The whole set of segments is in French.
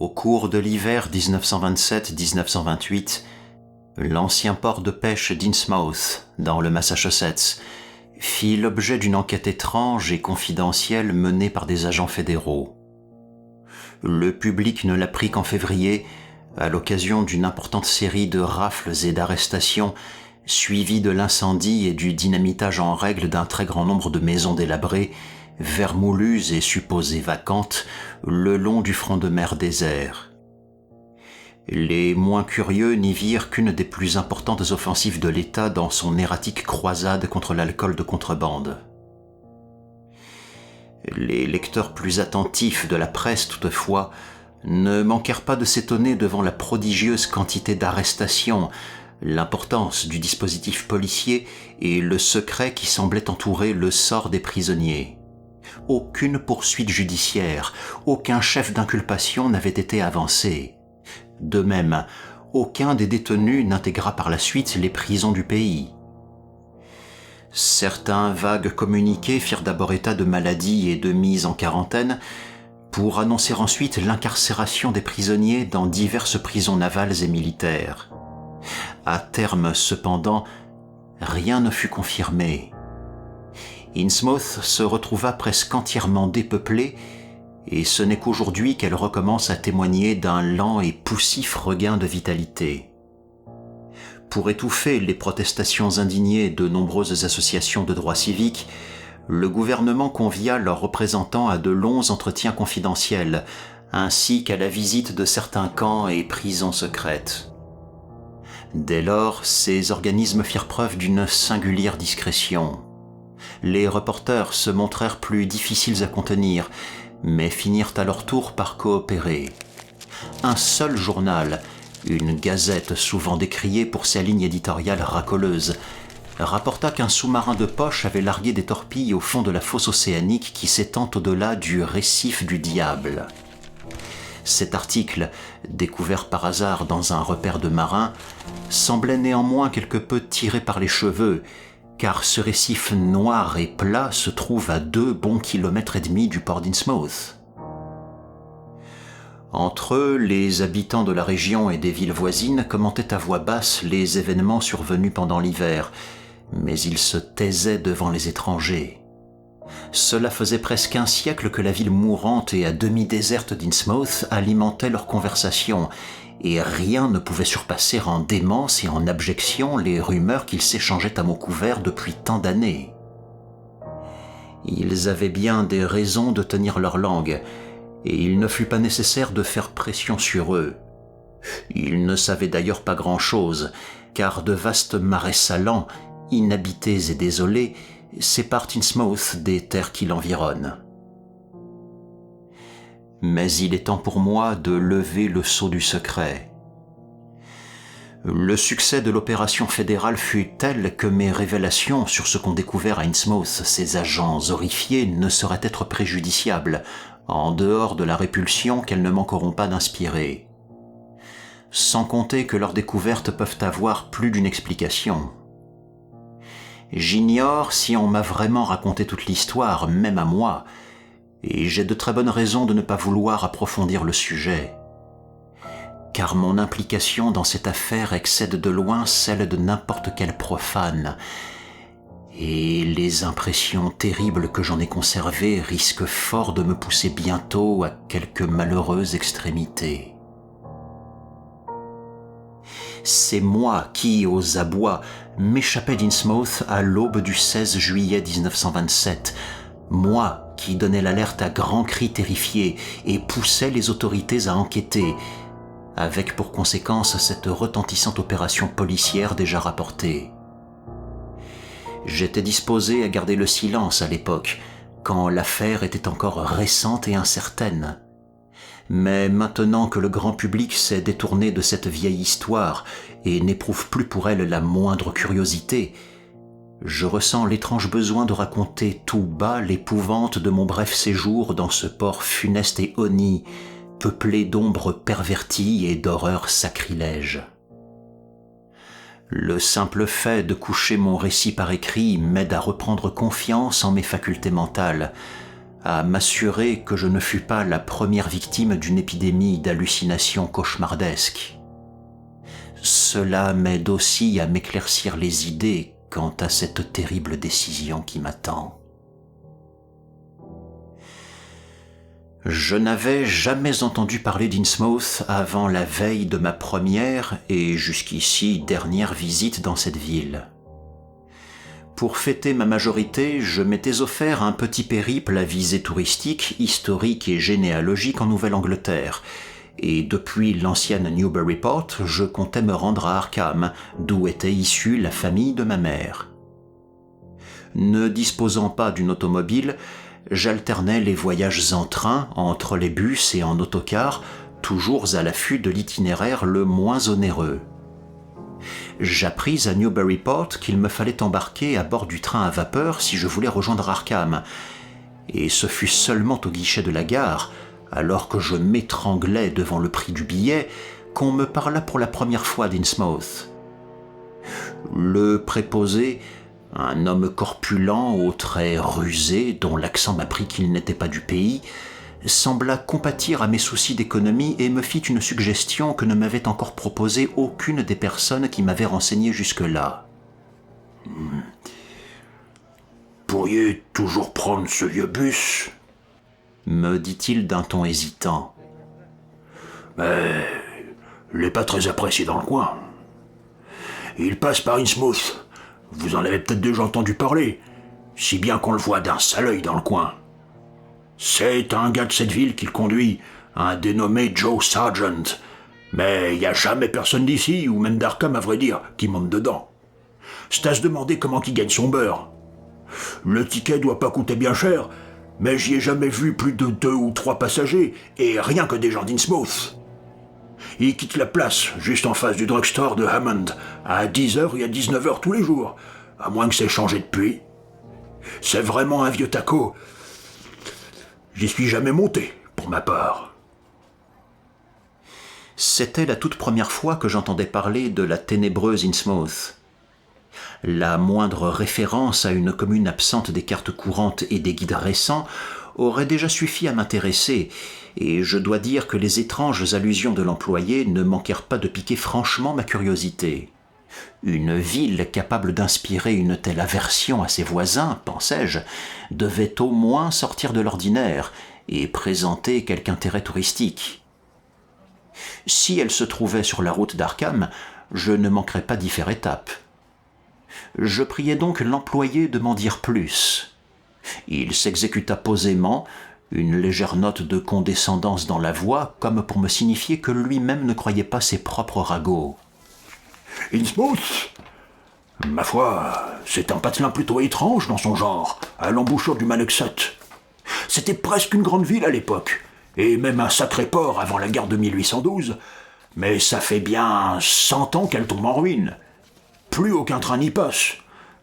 Au cours de l'hiver 1927-1928, l'ancien port de pêche d'Innsmouth, dans le Massachusetts, fit l'objet d'une enquête étrange et confidentielle menée par des agents fédéraux. Le public ne l'apprit qu'en février, à l'occasion d'une importante série de rafles et d'arrestations, suivie de l'incendie et du dynamitage en règle d'un très grand nombre de maisons délabrées, vermoulues et supposées vacantes, le long du front de mer désert. Les moins curieux n'y virent qu'une des plus importantes offensives de l'État dans son erratique croisade contre l'alcool de contrebande. Les lecteurs plus attentifs de la presse, toutefois, ne manquèrent pas de s'étonner devant la prodigieuse quantité d'arrestations, l'importance du dispositif policier et le secret qui semblait entourer le sort des prisonniers. Aucune poursuite judiciaire, aucun chef d'inculpation n'avait été avancé. De même, aucun des détenus n'intégra par la suite les prisons du pays. Certains vagues communiqués firent d'abord état de maladies et de mise en quarantaine, pour annoncer ensuite l'incarcération des prisonniers dans diverses prisons navales et militaires. À terme, cependant, rien ne fut confirmé. Innsmouth se retrouva presque entièrement dépeuplée, et ce n'est qu'aujourd'hui qu'elle recommence à témoigner d'un lent et poussif regain de vitalité. Pour étouffer les protestations indignées de nombreuses associations de droits civiques, le gouvernement convia leurs représentants à de longs entretiens confidentiels, ainsi qu'à la visite de certains camps et prisons secrètes. Dès lors, ces organismes firent preuve d'une singulière discrétion. Les reporters se montrèrent plus difficiles à contenir, mais finirent à leur tour par coopérer. Un seul journal, une gazette souvent décriée pour sa ligne éditoriale racoleuse, rapporta qu'un sous-marin de poche avait largué des torpilles au fond de la fosse océanique qui s'étend au-delà du récif du Diable. Cet article, découvert par hasard dans un repère de marins, semblait néanmoins quelque peu tiré par les cheveux, car ce récif noir et plat se trouve à 2 bons kilomètres et demi du port d'Innsmouth. Entre eux, les habitants de la région et des villes voisines commentaient à voix basse les événements survenus pendant l'hiver, mais ils se taisaient devant les étrangers. Cela faisait presque un siècle que la ville mourante et à demi déserte d'Innsmouth alimentait leur conversation, et rien ne pouvait surpasser en démence et en abjection les rumeurs qu'ils s'échangeaient à mots couverts depuis tant d'années. Ils avaient bien des raisons de tenir leur langue, et il ne fut pas nécessaire de faire pression sur eux. Ils ne savaient d'ailleurs pas grand-chose, car de vastes marais salants, inhabités et désolés, séparent Innsmouth des terres qui l'environnent. Mais il est temps pour moi de lever le sceau du secret. Le succès de l'opération fédérale fut tel que mes révélations sur ce qu'ont découvert à Innsmouth ces agents horrifiés ne sauraient être préjudiciables, en dehors de la répulsion qu'elles ne manqueront pas d'inspirer. Sans compter que leurs découvertes peuvent avoir plus d'une explication. J'ignore si on m'a vraiment raconté toute l'histoire, même à moi, et j'ai de très bonnes raisons de ne pas vouloir approfondir le sujet. Car mon implication dans cette affaire excède de loin celle de n'importe quel profane, et les impressions terribles que j'en ai conservées risquent fort de me pousser bientôt à quelque malheureuse extrémité. C'est moi qui, aux abois, m'échappais d'Innsmouth à l'aube du 16 juillet 1927, moi qui donnais l'alerte à grands cris terrifiés et poussais les autorités à enquêter, avec pour conséquence cette retentissante opération policière déjà rapportée. J'étais disposé à garder le silence à l'époque, quand l'affaire était encore récente et incertaine. Mais maintenant que le grand public s'est détourné de cette vieille histoire et n'éprouve plus pour elle la moindre curiosité, je ressens l'étrange besoin de raconter tout bas l'épouvante de mon bref séjour dans ce port funeste et honni, peuplé d'ombres perverties et d'horreurs sacrilèges. Le simple fait de coucher mon récit par écrit m'aide à reprendre confiance en mes facultés mentales, à m'assurer que je ne fus pas la première victime d'une épidémie d'hallucinations cauchemardesques. Cela m'aide aussi à m'éclaircir les idées quant à cette terrible décision qui m'attend. Je n'avais jamais entendu parler d'Innsmouth avant la veille de ma première et jusqu'ici dernière visite dans cette ville. Pour fêter ma majorité, je m'étais offert un petit périple à visée touristique, historique et généalogique en Nouvelle-Angleterre, et depuis l'ancienne Newburyport, je comptais me rendre à Arkham, d'où était issue la famille de ma mère. Ne disposant pas d'une automobile, j'alternais les voyages en train entre les bus et en autocar, toujours à l'affût de l'itinéraire le moins onéreux. J'appris à Newburyport qu'il me fallait embarquer à bord du train à vapeur si je voulais rejoindre Arkham, et ce fut seulement au guichet de la gare, alors que je m'étranglais devant le prix du billet, qu'on me parla pour la première fois d'Innsmouth. Le préposé, un homme corpulent aux traits rusés dont l'accent m'apprit qu'il n'était pas du pays, sembla compatir à mes soucis d'économie et me fit une suggestion que ne m'avait encore proposée aucune des personnes qui m'avaient renseigné jusque-là. « Pourriez toujours prendre ce vieux bus ?» me dit-il d'un ton hésitant. « Mais il n'est pas très apprécié dans le coin. Il passe par Innsmouth. Vous en avez peut-être déjà entendu parler, si bien qu'on le voit d'un sale œil dans le coin. C'est un gars de cette ville qui le conduit, un dénommé Joe Sargent. Mais il n'y a jamais personne d'ici, ou même d'Arkham à vrai dire, qui monte dedans. C'est à se demander comment il gagne son beurre. Le ticket doit pas coûter bien cher, mais j'y ai jamais vu plus de 2 ou 3 passagers, et rien que des gens d'Innsmouth. Il quitte la place, juste en face du drugstore de Hammond, à 10h et à 19h tous les jours, à moins que c'est changé depuis. C'est vraiment un vieux taco. J'y suis jamais monté, pour ma part. C'était la toute première fois que j'entendais parler de la ténébreuse Innsmouth. La moindre référence à une commune absente des cartes courantes et des guides récents aurait déjà suffi à m'intéresser, et je dois dire que les étranges allusions de l'employé ne manquèrent pas de piquer franchement ma curiosité. Une ville capable d'inspirer une telle aversion à ses voisins, pensais-je, devait au moins sortir de l'ordinaire et présenter quelque intérêt touristique. Si elle se trouvait sur la route d'Arkham, je ne manquerais pas d'y faire étape. Je priai donc l'employé de m'en dire plus. Il s'exécuta posément, une légère note de condescendance dans la voix, comme pour me signifier que lui-même ne croyait pas ses propres ragots. « Innsmouth ? Ma foi, c'est un patelin plutôt étrange dans son genre, à l'embouchure du Manoxet. C'était presque une grande ville à l'époque, et même un sacré port avant la guerre de 1812, mais ça fait bien 100 ans qu'elle tombe en ruine. Plus aucun train n'y passe.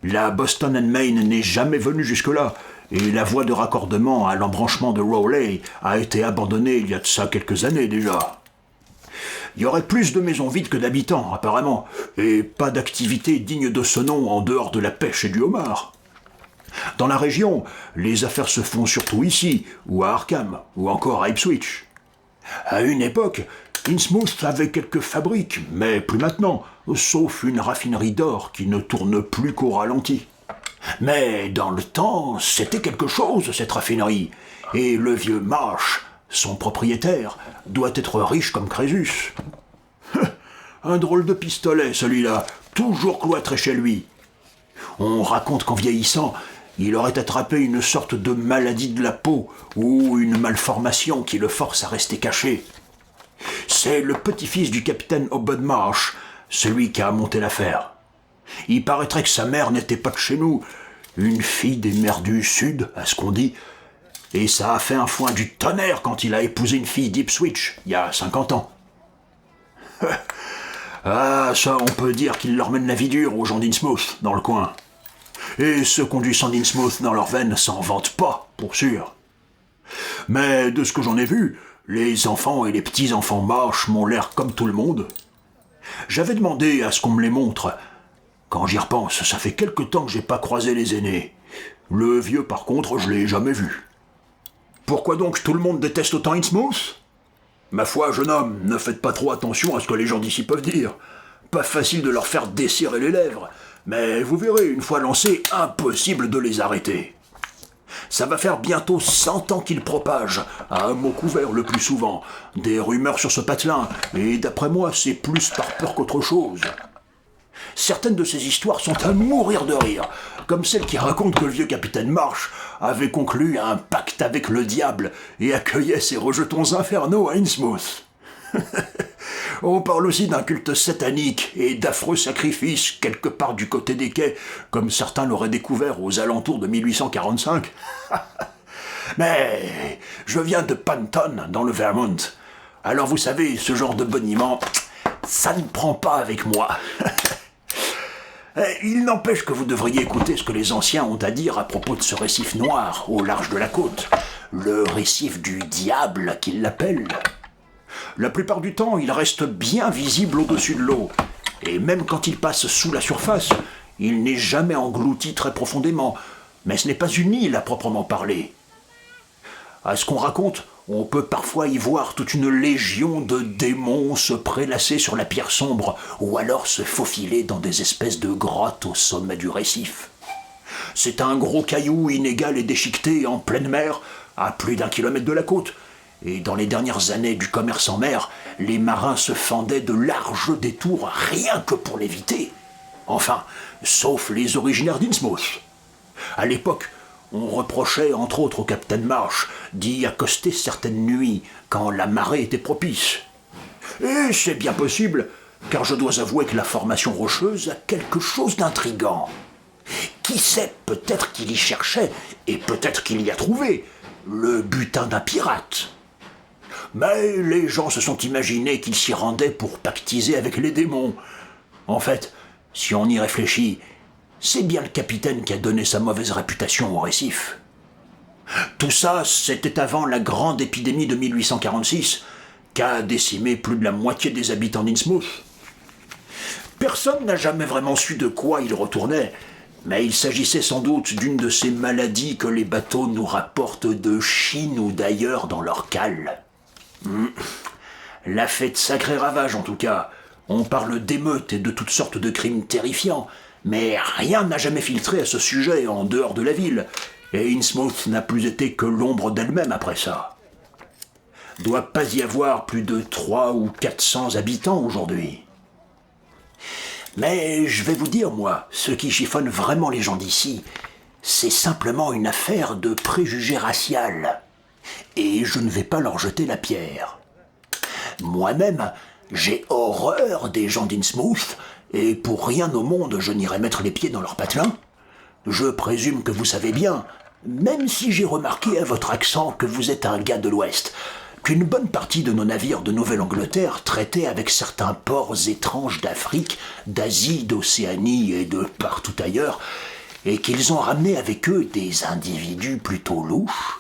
La Boston and Main n'est jamais venue jusque-là, et la voie de raccordement à l'embranchement de Rowley a été abandonnée il y a de ça quelques années déjà. Il y aurait plus de maisons vides que d'habitants, apparemment, et pas d'activité digne de ce nom en dehors de la pêche et du homard. Dans la région, les affaires se font surtout ici, ou à Arkham, ou encore à Ipswich. À une époque, Innsmouth avait quelques fabriques, mais plus maintenant, sauf une raffinerie d'or qui ne tourne plus qu'au ralenti. Mais dans le temps, c'était quelque chose, cette raffinerie, et le vieux Marsh, son propriétaire, doit être riche comme Crésus. Un drôle de pistolet, celui-là, toujours cloîtré chez lui. On raconte qu'en vieillissant, il aurait attrapé une sorte de maladie de la peau ou une malformation qui le force à rester caché. C'est le petit-fils du capitaine Obed Marsh, celui qui a monté l'affaire. Il paraîtrait que sa mère n'était pas de chez nous, une fille des mers du Sud, à ce qu'on dit, et ça a fait un foin du tonnerre quand il a épousé une fille d'Ipswich, il y a 50 ans. Ah, ça, on peut dire qu'il leur mène la vie dure aux gens d'Innsmouth, dans le coin. Et ceux conduisant d'Innsmouth dans leurs veines s'en vantent pas, pour sûr. Mais de ce que j'en ai vu, les enfants et les petits-enfants Marsh m'ont l'air comme tout le monde. J'avais demandé à ce qu'on me les montre. Quand j'y repense, ça fait quelque temps que j'ai pas croisé les aînés. Le vieux, par contre, je l'ai jamais vu. Pourquoi donc tout le monde déteste autant Innsmouth ? Ma foi, jeune homme, ne faites pas trop attention à ce que les gens d'ici peuvent dire. Pas facile de leur faire desserrer les lèvres, mais vous verrez, une fois lancés, impossible de les arrêter. Ça va faire bientôt 100 ans qu'ils propagent, à un mot couvert le plus souvent, des rumeurs sur ce patelin, et d'après moi, c'est plus par peur qu'autre chose. Certaines de ces histoires sont à mourir de rire, comme celle qui raconte que le vieux capitaine Marsh avait conclu un pacte avec le diable et accueillait ses rejetons infernaux à Innsmouth. On parle aussi d'un culte satanique et d'affreux sacrifices quelque part du côté des quais, comme certains l'auraient découvert aux alentours de 1845. Mais je viens de Panton, dans le Vermont. Alors vous savez, ce genre de boniment, ça ne prend pas avec moi. Il n'empêche que vous devriez écouter ce que les anciens ont à dire à propos de ce récif noir au large de la côte. Le récif du diable, qu'ils l'appellent. La plupart du temps, il reste bien visible au-dessus de l'eau. Et même quand il passe sous la surface, il n'est jamais englouti très profondément. Mais ce n'est pas une île à proprement parler. À ce qu'on raconte, on peut parfois y voir toute une légion de démons se prélasser sur la pierre sombre ou alors se faufiler dans des espèces de grottes au sommet du récif. C'est un gros caillou inégal et déchiqueté en pleine mer, à plus d'1 kilomètre de la côte. Et dans les dernières années du commerce en mer, les marins se fendaient de larges détours rien que pour l'éviter. Enfin, sauf les originaires d'Innsmouth. À l'époque, on reprochait entre autres au capitaine Marsh d'y accoster certaines nuits quand la marée était propice. Et c'est bien possible, car je dois avouer que la formation rocheuse a quelque chose d'intrigant. Qui sait, peut-être qu'il y cherchait, et peut-être qu'il y a trouvé, le butin d'un pirate. Mais les gens se sont imaginés qu'il s'y rendait pour pactiser avec les démons. En fait, si on y réfléchit, c'est bien le capitaine qui a donné sa mauvaise réputation au récif. Tout ça, c'était avant la grande épidémie de 1846, qui a décimé plus de la moitié des habitants d'Innsmouth. Personne n'a jamais vraiment su de quoi il retournait, mais il s'agissait sans doute d'une de ces maladies que les bateaux nous rapportent de Chine ou d'ailleurs dans leurs cales. La fait de sacrés ravages en tout cas. On parle d'émeutes et de toutes sortes de crimes terrifiants, mais rien n'a jamais filtré à ce sujet en dehors de la ville, et Innsmouth n'a plus été que l'ombre d'elle-même après ça. Doit pas y avoir plus de 300 ou 400 habitants aujourd'hui. Mais je vais vous dire, moi, ce qui chiffonne vraiment les gens d'ici, c'est simplement une affaire de préjugés raciaux. Et je ne vais pas leur jeter la pierre. Moi-même, j'ai horreur des gens d'Innsmouth, et pour rien au monde je n'irai mettre les pieds dans leur patelin. Je présume que vous savez bien, même si j'ai remarqué à votre accent que vous êtes un gars de l'Ouest, qu'une bonne partie de nos navires de Nouvelle-Angleterre traitaient avec certains ports étranges d'Afrique, d'Asie, d'Océanie et de partout ailleurs, et qu'ils ont ramené avec eux des individus plutôt louches.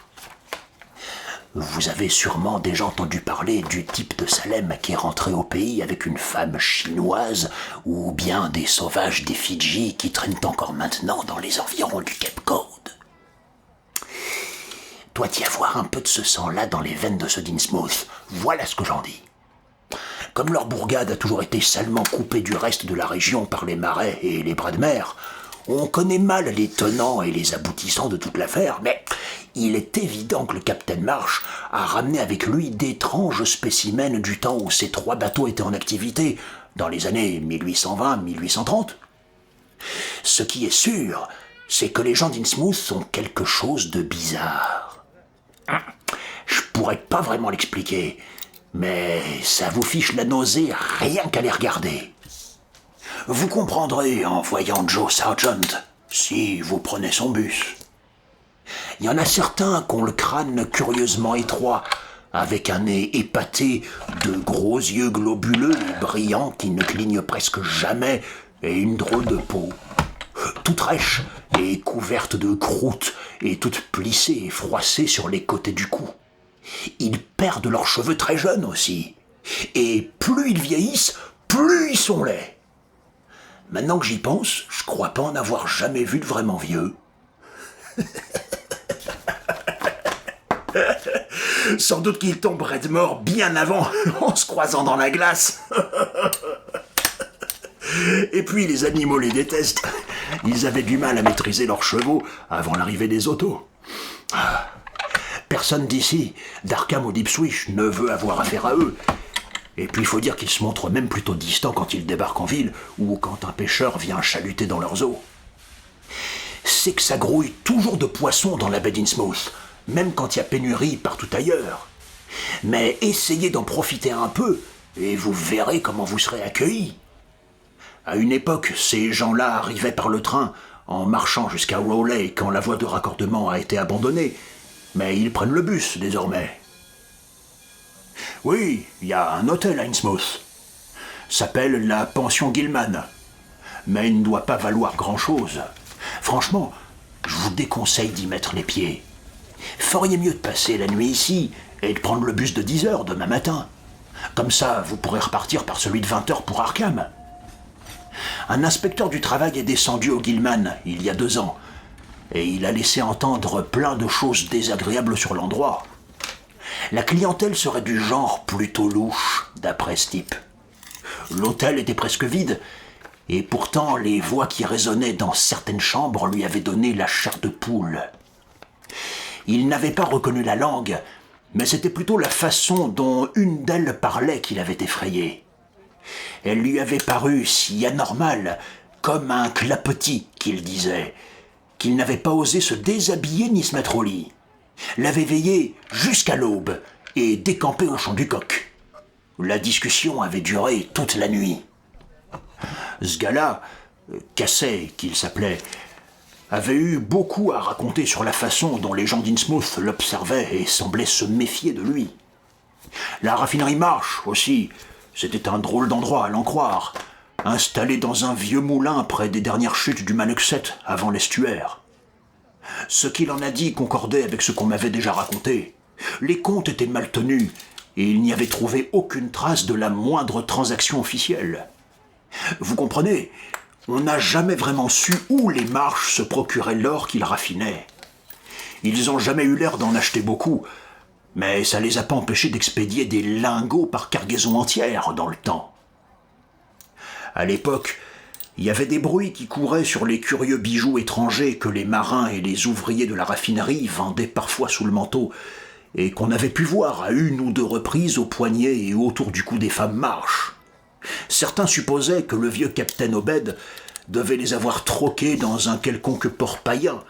Vous avez sûrement déjà entendu parler du type de Salem qui est rentré au pays avec une femme chinoise, ou bien des sauvages des Fidji qui traînent encore maintenant dans les environs du Cape Cod. Doit y avoir un peu de ce sang-là dans les veines de ceux d'Innsmouth, voilà ce que j'en dis. Comme leur bourgade a toujours été salement coupée du reste de la région par les marais et les bras de mer, on connaît mal les tenants et les aboutissants de toute l'affaire, mais il est évident que le capitaine Marsh a ramené avec lui d'étranges spécimens du temps où ces 3 bateaux étaient en activité, dans les années 1820-1830. Ce qui est sûr, c'est que les gens d'Innsmouth sont quelque chose de bizarre. Je pourrais pas vraiment l'expliquer, mais ça vous fiche la nausée rien qu'à les regarder. Vous comprendrez en voyant Joe Sargent, si vous prenez son bus. Il y en a certains qui ont le crâne curieusement étroit, avec un nez épaté, de gros yeux globuleux et brillants qui ne clignent presque jamais, et une drôle de peau. Toute rêche et couverte de croûte, et toute plissée et froissée sur les côtés du cou. Ils perdent leurs cheveux très jeunes aussi, et plus ils vieillissent, plus ils sont laids. Maintenant que j'y pense, je crois pas en avoir jamais vu de vraiment vieux. Sans doute qu'il tomberait de mort bien avant, en se croisant dans la glace. Et puis les animaux les détestent. Ils avaient du mal à maîtriser leurs chevaux avant l'arrivée des autos. Personne d'ici, d'Arkham ou d'Ipswich, ne veut avoir affaire à eux. Et puis il faut dire qu'ils se montrent même plutôt distants quand ils débarquent en ville ou quand un pêcheur vient chaluter dans leurs eaux. C'est que ça grouille toujours de poissons dans la baie d'Innsmouth, même quand il y a pénurie partout ailleurs. Mais essayez d'en profiter un peu et vous verrez comment vous serez accueillis. À une époque, ces gens-là arrivaient par le train en marchant jusqu'à Rowley quand la voie de raccordement a été abandonnée, mais ils prennent le bus désormais. Oui, il y a un hôtel à Innsmouth. S'appelle la pension Gilman. Mais il ne doit pas valoir grand-chose. Franchement, je vous déconseille d'y mettre les pieds. Feriez mieux de passer la nuit ici et de prendre le bus de 10h demain matin. Comme ça, vous pourrez repartir par celui de 20h pour Arkham. Un inspecteur du travail est descendu au Gilman il y a 2 ans et il a laissé entendre plein de choses désagréables sur l'endroit. La clientèle serait du genre plutôt louche, d'après ce type. L'hôtel était presque vide, et pourtant les voix qui résonnaient dans certaines chambres lui avaient donné la chair de poule. Il n'avait pas reconnu la langue, mais c'était plutôt la façon dont une d'elles parlait qui l'avait effrayé. Elle lui avait paru si anormale, comme un clapotis, qu'il disait, qu'il n'avait pas osé se déshabiller ni se mettre au lit. L'avait veillé jusqu'à l'aube et décampé au champ du coq. La discussion avait duré toute la nuit. Ce gars-là, Cassay qu'il s'appelait, avait eu beaucoup à raconter sur la façon dont les gens d'Innsmouth l'observaient et semblaient se méfier de lui. La raffinerie Marsh aussi, c'était un drôle d'endroit à l'en croire, installé dans un vieux moulin près des dernières chutes du Manuxet avant l'estuaire. Ce qu'il en a dit concordait avec ce qu'on m'avait déjà raconté. Les comptes étaient mal tenus, et il n'y avait trouvé aucune trace de la moindre transaction officielle. Vous comprenez, on n'a jamais vraiment su où les Marsh se procuraient l'or qu'ils raffinaient. Ils n'ont jamais eu l'air d'en acheter beaucoup, mais ça les a pas empêchés d'expédier des lingots par cargaison entière dans le temps. À l'époque, il y avait des bruits qui couraient sur les curieux bijoux étrangers que les marins et les ouvriers de la raffinerie vendaient parfois sous le manteau, et qu'on avait pu voir à 1 ou 2 reprises au poignet et autour du cou des femmes Marsh. Certains supposaient que le vieux capitaine Obed devait les avoir troqués dans un quelconque port païen,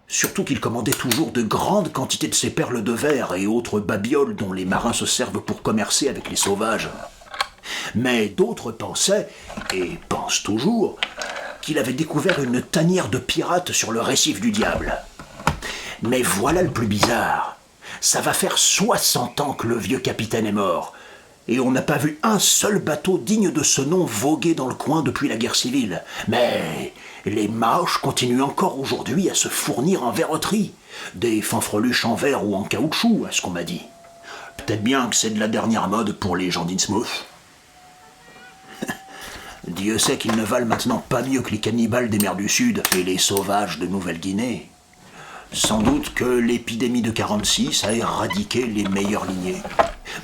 surtout qu'il commandait toujours de grandes quantités de ces perles de verre et autres babioles dont les marins se servent pour commercer avec les sauvages. Mais d'autres pensaient, et pensent toujours, qu'il avait découvert une tanière de pirates sur le récif du diable. Mais voilà le plus bizarre. Ça va faire 60 ans que le vieux capitaine est mort, et on n'a pas vu un seul bateau digne de ce nom voguer dans le coin depuis la guerre civile. Mais les Marsh continuent encore aujourd'hui à se fournir en verroterie, des fanfreluches en verre ou en caoutchouc, à ce qu'on m'a dit. Peut-être bien que c'est de la dernière mode pour les gens d'Innsmouth. Dieu sait qu'ils ne valent maintenant pas mieux que les cannibales des mers du Sud et les sauvages de Nouvelle-Guinée. Sans doute que l'épidémie de 46 a éradiqué les meilleures lignées.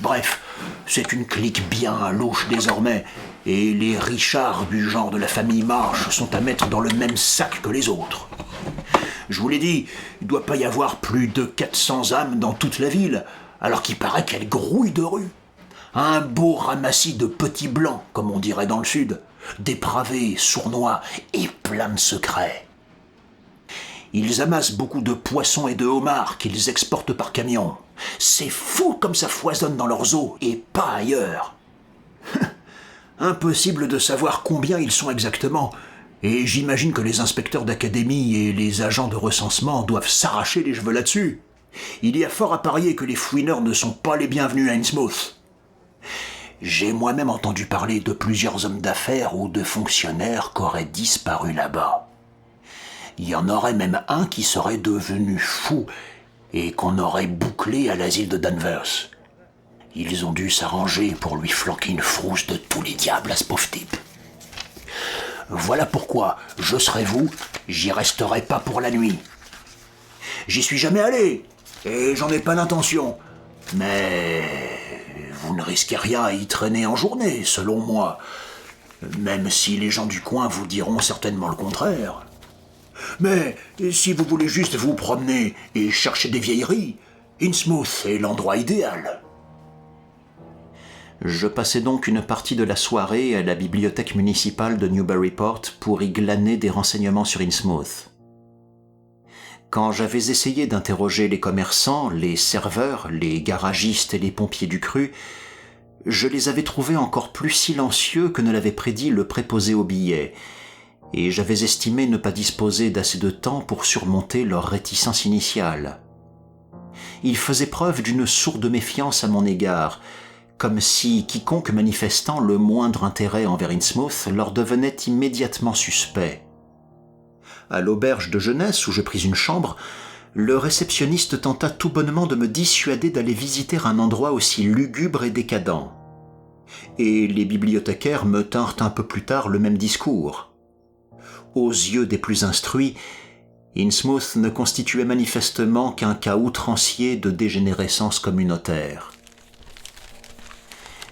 Bref, c'est une clique bien louche désormais, et les Richards du genre de la famille Marsh sont à mettre dans le même sac que les autres. Je vous l'ai dit, il ne doit pas y avoir plus de 400 âmes dans toute la ville, alors qu'il paraît qu'elle grouille de rue. Un beau ramassis de petits blancs, comme on dirait dans le sud, dépravés, sournois et pleins de secrets. Ils amassent beaucoup de poissons et de homards qu'ils exportent par camion. C'est fou comme ça foisonne dans leurs eaux et pas ailleurs. Impossible de savoir combien ils sont exactement, et j'imagine que les inspecteurs d'académie et les agents de recensement doivent s'arracher les cheveux là-dessus. Il y a fort à parier que les fouineurs ne sont pas les bienvenus à Innsmouth. J'ai moi-même entendu parler de plusieurs hommes d'affaires ou de fonctionnaires qui auraient disparu là-bas. Il y en aurait même un qui serait devenu fou et qu'on aurait bouclé à l'asile de Danvers. Ils ont dû s'arranger pour lui flanquer une frousse de tous les diables à ce pauvre type. Voilà pourquoi, je serais vous, j'y resterai pas pour la nuit. J'y suis jamais allé, et j'en ai pas l'intention. Mais vous ne risquez rien à y traîner en journée, selon moi. Même si les gens du coin vous diront certainement le contraire. Mais si vous voulez juste vous promener et chercher des vieilleries, Innsmouth est l'endroit idéal. Je passais donc une partie de la soirée à la bibliothèque municipale de Newburyport pour y glaner des renseignements sur Innsmouth. Quand j'avais essayé d'interroger les commerçants, les serveurs, les garagistes et les pompiers du cru, je les avais trouvés encore plus silencieux que ne l'avait prédit le préposé au billet, et j'avais estimé ne pas disposer d'assez de temps pour surmonter leur réticence initiale. Ils faisaient preuve d'une sourde méfiance à mon égard, comme si quiconque manifestant le moindre intérêt envers Innsmouth leur devenait immédiatement suspect. À l'auberge de jeunesse où je pris une chambre, le réceptionniste tenta tout bonnement de me dissuader d'aller visiter un endroit aussi lugubre et décadent. Et les bibliothécaires me tinrent un peu plus tard le même discours. Aux yeux des plus instruits, Innsmouth ne constituait manifestement qu'un cas outrancier de dégénérescence communautaire.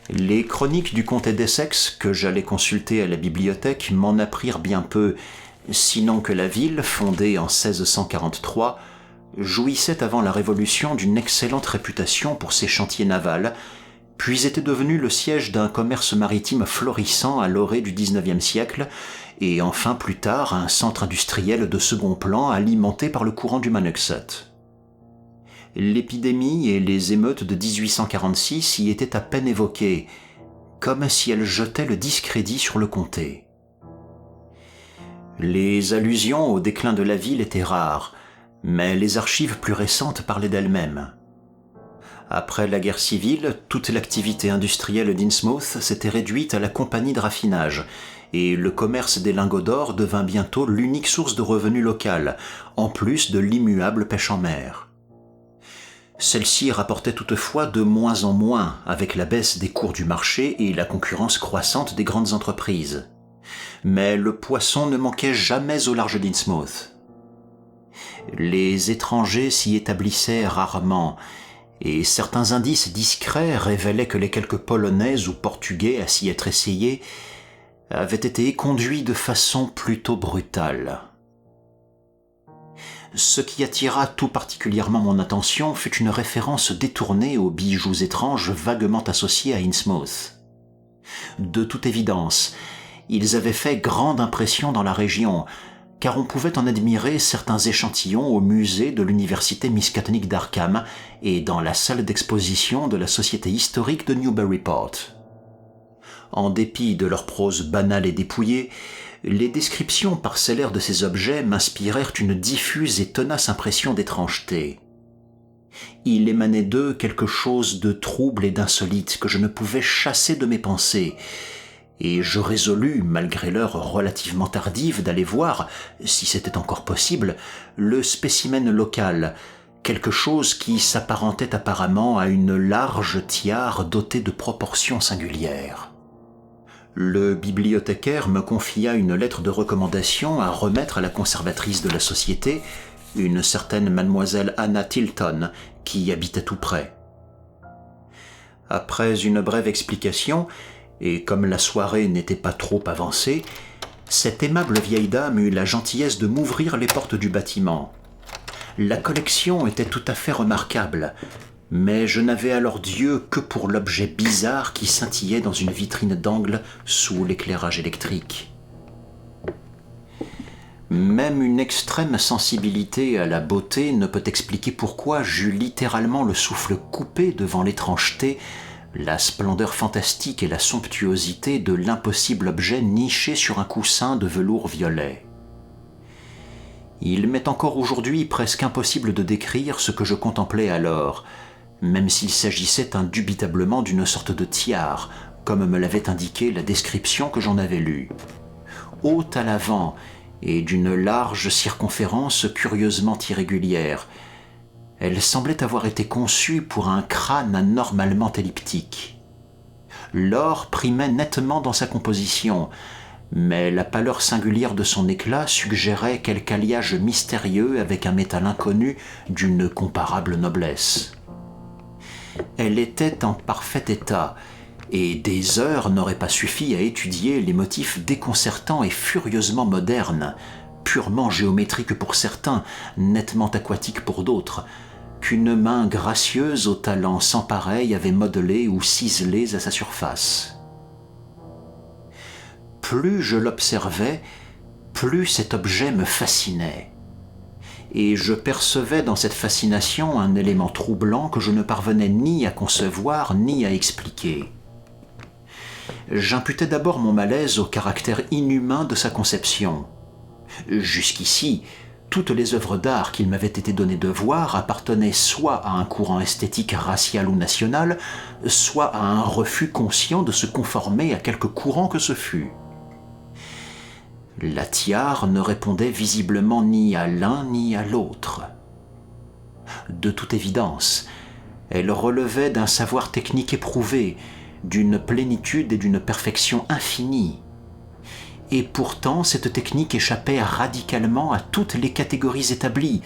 Les chroniques du comté d'Essex que j'allais consulter à la bibliothèque m'en apprirent bien peu, sinon que la ville, fondée en 1643, jouissait avant la Révolution d'une excellente réputation pour ses chantiers navals, puis était devenue le siège d'un commerce maritime florissant à l'orée du XIXe siècle, et enfin plus tard un centre industriel de second plan alimenté par le courant du Manoxet. L'épidémie et les émeutes de 1846 y étaient à peine évoquées, comme si elles jetaient le discrédit sur le comté. Les allusions au déclin de la ville étaient rares, mais les archives plus récentes parlaient d'elles-mêmes. Après la guerre civile, toute l'activité industrielle d'Innsmouth s'était réduite à la compagnie de raffinage, et le commerce des lingots d'or devint bientôt l'unique source de revenus locale, en plus de l'immuable pêche en mer. Celle-ci rapportait toutefois de moins en moins avec la baisse des cours du marché et la concurrence croissante des grandes entreprises. Mais le poisson ne manquait jamais au large d'Innsmouth. Les étrangers s'y établissaient rarement, et certains indices discrets révélaient que les quelques Polonais ou Portugais à s'y être essayés avaient été conduits de façon plutôt brutale. Ce qui attira tout particulièrement mon attention fut une référence détournée aux bijoux étranges vaguement associés à Innsmouth. De toute évidence, ils avaient fait grande impression dans la région, car on pouvait en admirer certains échantillons au musée de l'université miskatonique d'Arkham et dans la salle d'exposition de la Société historique de Newburyport. En dépit de leur prose banale et dépouillée, les descriptions parcellaires de ces objets m'inspirèrent une diffuse et tenace impression d'étrangeté. Il émanait d'eux quelque chose de trouble et d'insolite que je ne pouvais chasser de mes pensées, et je résolus, malgré l'heure relativement tardive, d'aller voir, si c'était encore possible, le spécimen local, quelque chose qui s'apparentait apparemment à une large tiare dotée de proportions singulières. Le bibliothécaire me confia une lettre de recommandation à remettre à la conservatrice de la société, une certaine mademoiselle Anna Tilton, qui habitait tout près. Après une brève explication, et comme la soirée n'était pas trop avancée, cette aimable vieille dame eut la gentillesse de m'ouvrir les portes du bâtiment. La collection était tout à fait remarquable, mais je n'avais alors d'yeux que pour l'objet bizarre qui scintillait dans une vitrine d'angle sous l'éclairage électrique. Même une extrême sensibilité à la beauté ne peut expliquer pourquoi j'eus littéralement le souffle coupé devant l'étrangeté, la splendeur fantastique et la somptuosité de l'impossible objet niché sur un coussin de velours violet. Il m'est encore aujourd'hui presque impossible de décrire ce que je contemplais alors, même s'il s'agissait indubitablement d'une sorte de tiare, comme me l'avait indiqué la description que j'en avais lue. Haute à l'avant et d'une large circonférence curieusement irrégulière, elle semblait avoir été conçue pour un crâne anormalement elliptique. L'or primait nettement dans sa composition, mais la pâleur singulière de son éclat suggérait quelque alliage mystérieux avec un métal inconnu d'une comparable noblesse. Elle était en parfait état, et des heures n'auraient pas suffi à étudier les motifs déconcertants et furieusement modernes, purement géométriques pour certains, nettement aquatiques pour d'autres, qu'une main gracieuse au talent sans pareil avait modelés ou ciselés à sa surface. Plus je l'observais, plus cet objet me fascinait. Et je percevais dans cette fascination un élément troublant que je ne parvenais ni à concevoir ni à expliquer. J'imputais d'abord mon malaise au caractère inhumain de sa conception. Jusqu'ici, toutes les œuvres d'art qu'il m'avait été donné de voir appartenaient soit à un courant esthétique racial ou national, soit à un refus conscient de se conformer à quelque courant que ce fût. La tiare ne répondait visiblement ni à l'un ni à l'autre. De toute évidence, elle relevait d'un savoir technique éprouvé, d'une plénitude et d'une perfection infinie. Et pourtant, cette technique échappait radicalement à toutes les catégories établies,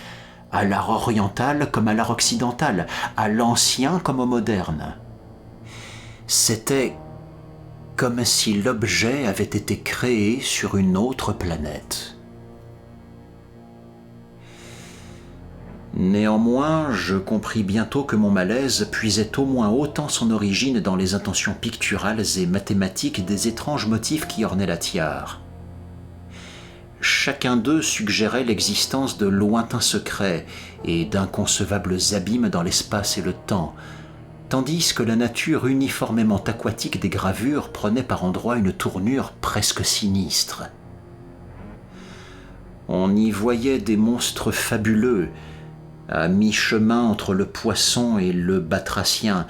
à l'art oriental comme à l'art occidental, à l'ancien comme au moderne. C'était comme si l'objet avait été créé sur une autre planète. Néanmoins, je compris bientôt que mon malaise puisait au moins autant son origine dans les intentions picturales et mathématiques des étranges motifs qui ornaient la tiare. Chacun d'eux suggérait l'existence de lointains secrets et d'inconcevables abîmes dans l'espace et le temps, tandis que la nature uniformément aquatique des gravures prenait par endroits une tournure presque sinistre. On y voyait des monstres fabuleux, à mi-chemin entre le poisson et le batracien,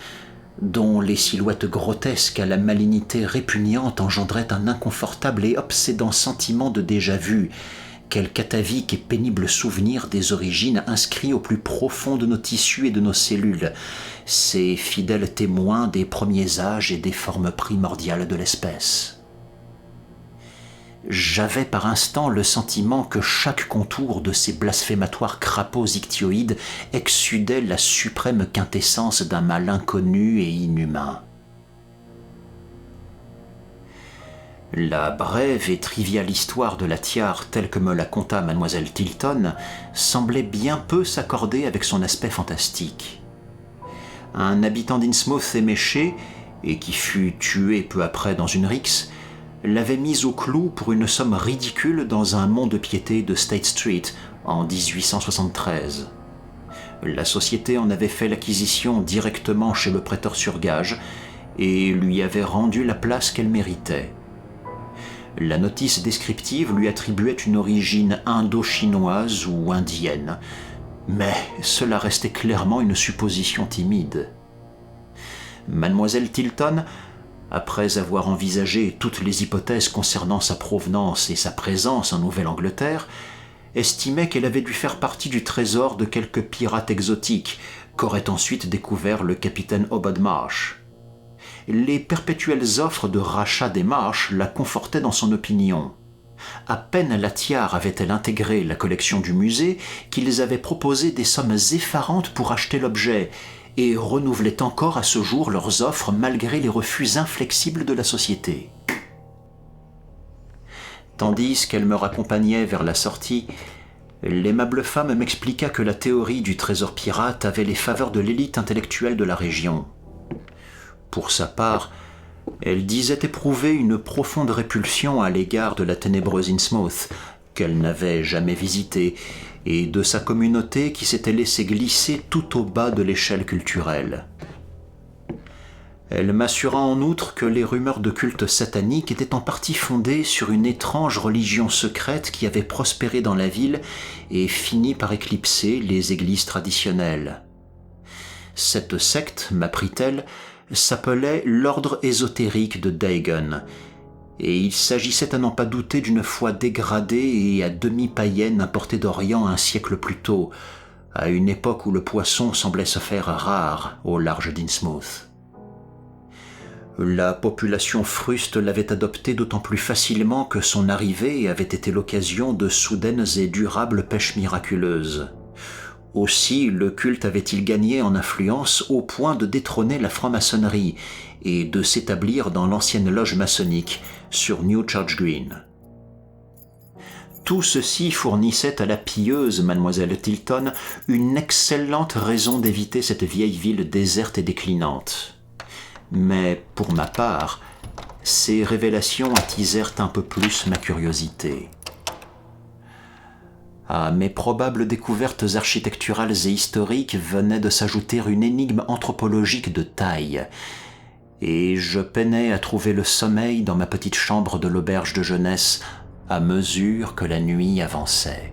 dont les silhouettes grotesques à la malignité répugnante engendraient un inconfortable et obsédant sentiment de déjà-vu, quel catavique et pénible souvenir des origines inscrit au plus profond de nos tissus et de nos cellules, ces fidèles témoins des premiers âges et des formes primordiales de l'espèce. J'avais par instant le sentiment que chaque contour de ces blasphématoires crapauds ichthyoïdes exsudait la suprême quintessence d'un mal inconnu et inhumain. La brève et triviale histoire de la tiare telle que me la conta mademoiselle Tilton semblait bien peu s'accorder avec son aspect fantastique. Un habitant d'Innsmouth éméché, et qui fut tué peu après dans une rixe, l'avait mise au clou pour une somme ridicule dans un mont-de-piété de State Street en 1873. La société en avait fait l'acquisition directement chez le prêteur sur gage et lui avait rendu la place qu'elle méritait. La notice descriptive lui attribuait une origine indo-chinoise ou indienne, mais cela restait clairement une supposition timide. Mademoiselle Tilton, après avoir envisagé toutes les hypothèses concernant sa provenance et sa présence en Nouvelle-Angleterre, estimait qu'elle avait dû faire partie du trésor de quelque pirate exotique qu'aurait ensuite découvert le capitaine Obad Marsh. Les perpétuelles offres de rachat des Marsh la confortaient dans son opinion. À peine la tiare avait-elle intégré la collection du musée qu'ils avaient proposé des sommes effarantes pour acheter l'objet, et renouvelaient encore à ce jour leurs offres malgré les refus inflexibles de la société. Tandis qu'elle me raccompagnait vers la sortie, l'aimable femme m'expliqua que la théorie du trésor pirate avait les faveurs de l'élite intellectuelle de la région. Pour sa part, elle disait éprouver une profonde répulsion à l'égard de la ténébreuse Innsmouth, qu'elle n'avait jamais visitée, et de sa communauté qui s'était laissée glisser tout au bas de l'échelle culturelle. Elle m'assura en outre que les rumeurs de culte satanique étaient en partie fondées sur une étrange religion secrète qui avait prospéré dans la ville et fini par éclipser les églises traditionnelles. Cette secte, m'apprit-elle, s'appelait l'ordre ésotérique de Dagon, et il s'agissait à n'en pas douter d'une foi dégradée et à demi païenne importée d'Orient un siècle plus tôt, à une époque où le poisson semblait se faire rare au large d'Innsmouth. La population fruste l'avait adopté d'autant plus facilement que son arrivée avait été l'occasion de soudaines et durables pêches miraculeuses. Aussi le culte avait-il gagné en influence au point de détrôner la franc-maçonnerie et de s'établir dans l'ancienne loge maçonnique sur New Church Green. Tout ceci fournissait à la pieuse Mademoiselle Tilton une excellente raison d'éviter cette vieille ville déserte et déclinante. Mais pour ma part, ces révélations attisèrent un peu plus ma curiosité. À mes probables découvertes architecturales et historiques venait de s'ajouter une énigme anthropologique de taille, et je peinais à trouver le sommeil dans ma petite chambre de l'auberge de jeunesse à mesure que la nuit avançait.